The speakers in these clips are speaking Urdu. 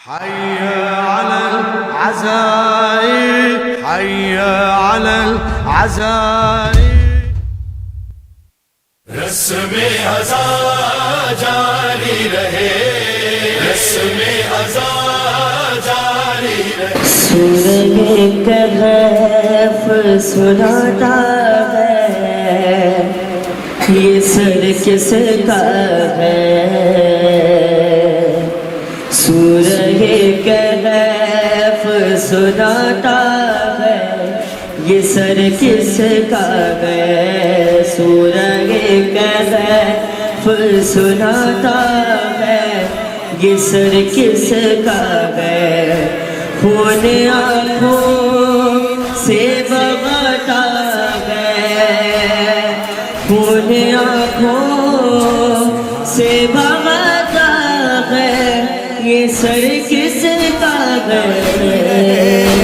حي على العزائم حي على العزائم رسم ازا جاری رہے رسم ازا جاری رہے سورہ کہف سناتا ہے یہ سر کس کا ہے سورہ کہف سناتا ہے یہ سر کس کا ہے سورہ کہف سناتا ہے یہ سر کس کا ہے خون آنکھوں سے بہتا ہے خون آنکھوں سے بہتا ہے یہ سر کس کا ہے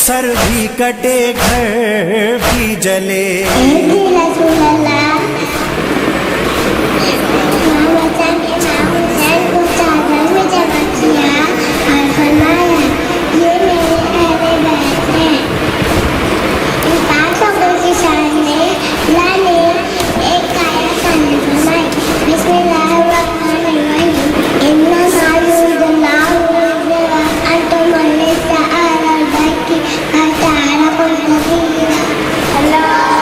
سر بھی کٹے گھر بھی جلے رسول اللہ حسین کو چادر میں جمع کیا اور فرمایا یہ میرے اہل بیت ہیں ان 500 گز کی شان میں اللہ نے ایک آیت نازل فرمائی بسم اللہ الرحمن الرحیم انما یرید اللہ انتم النساء علی البیت تعرفوا النبی اللہ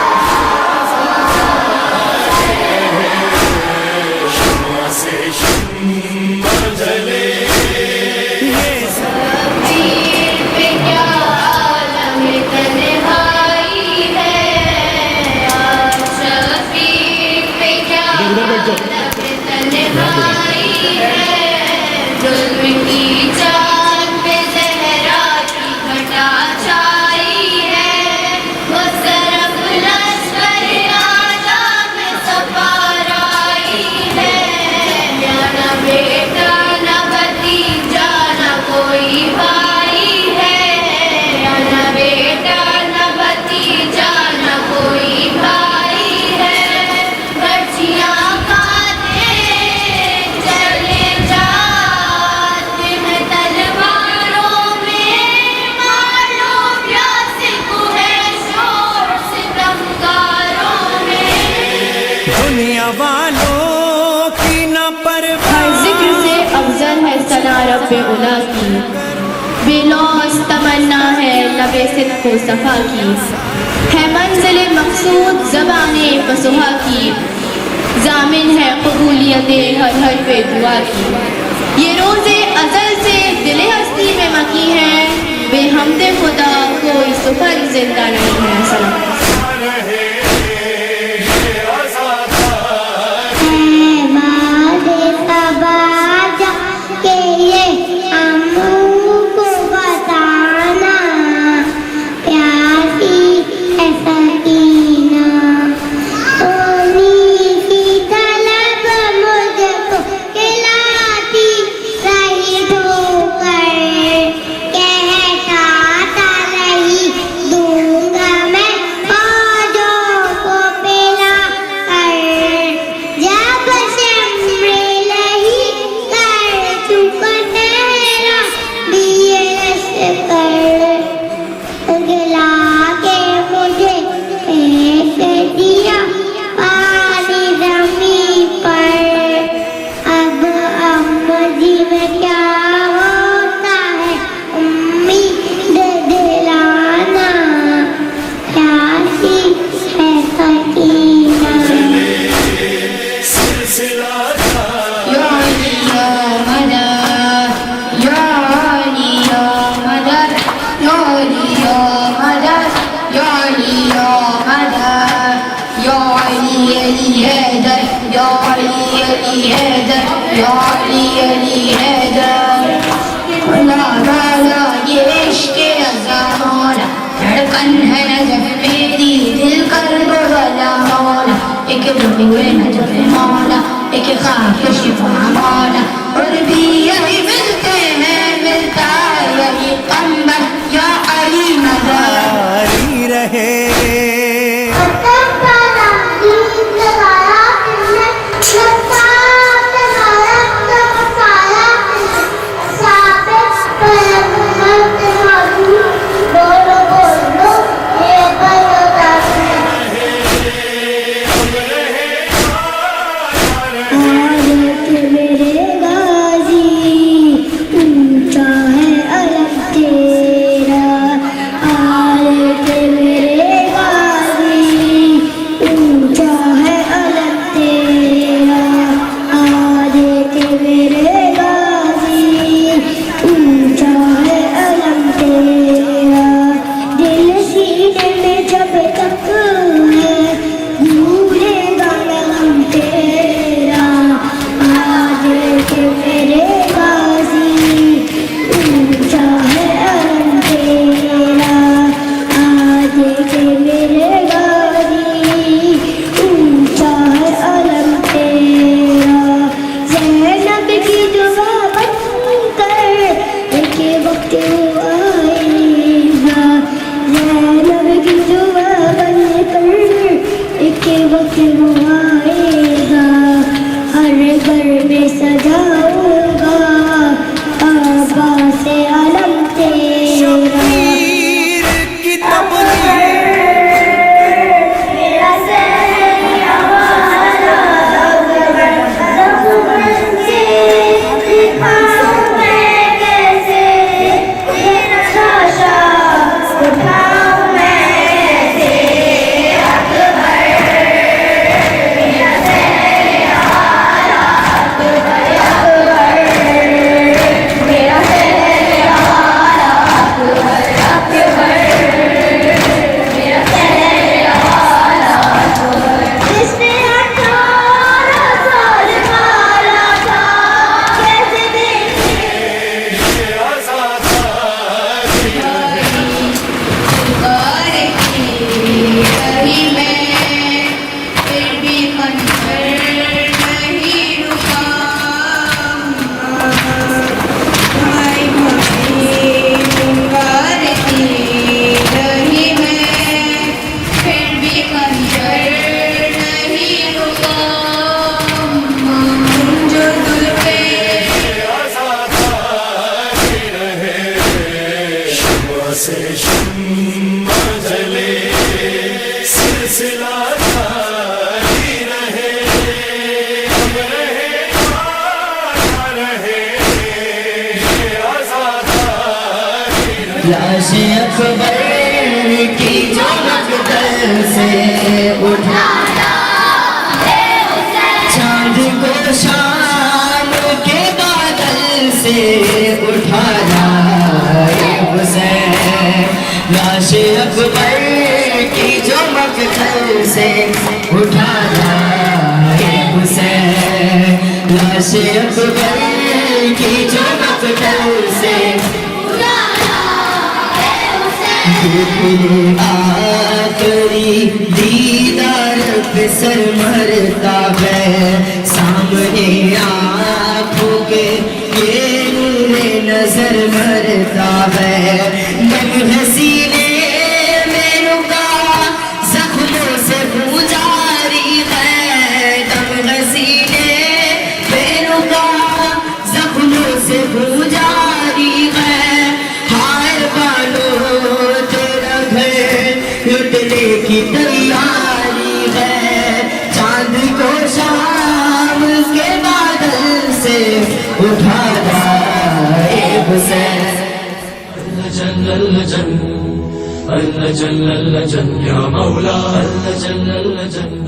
دنیا والوں کی نہ ہر ذکر سے افضل ہے ثنا رب اولا کی بے لوث تمنا ہے لب صدق و صفا کی ہے منزل مقصود زبان فصحا کی ضامن ہے قبولیت ہر حرف دعا کی یہ روز ازل سے دل ہستی میں مکی ہے بے حمد خدا کوئی سفر زندہ نہیں ہے سلام سکینہ علی حیدر یا علی علی حیدر لا لا لا یہ عشق رضا مولا دھڑکن ہے نجف میری دل کرب والا مولا ایک بڑے نجف مولا ایک خاک شفا مولا اور بھی یہی ملتے ہیں ملتا یہی قمبر یا علی مدد جاری رہے لاش اکبر کی جو مقدر سے اٹھایا چاند کو شام کے بادل سے اٹھایا حسین لاش اکبر کی جو مقدر سے اٹھایا حسین لاش اکبر کی جو مقدر سے آخری دیدار پہ سر مرتا ہے سامنے آنکھوں کے یہ نور نظر مرتا ہے دم حسینے میں رکا زخموں سے خون جاری ہے دم حسینے میں رکا زخموں سے خون جاری ہے ہائے بالو لٹنے کی تیاری ہے چاند کو شام کے بادل سے اٹھایا حسین اللہ جل یا مولا اللہ جل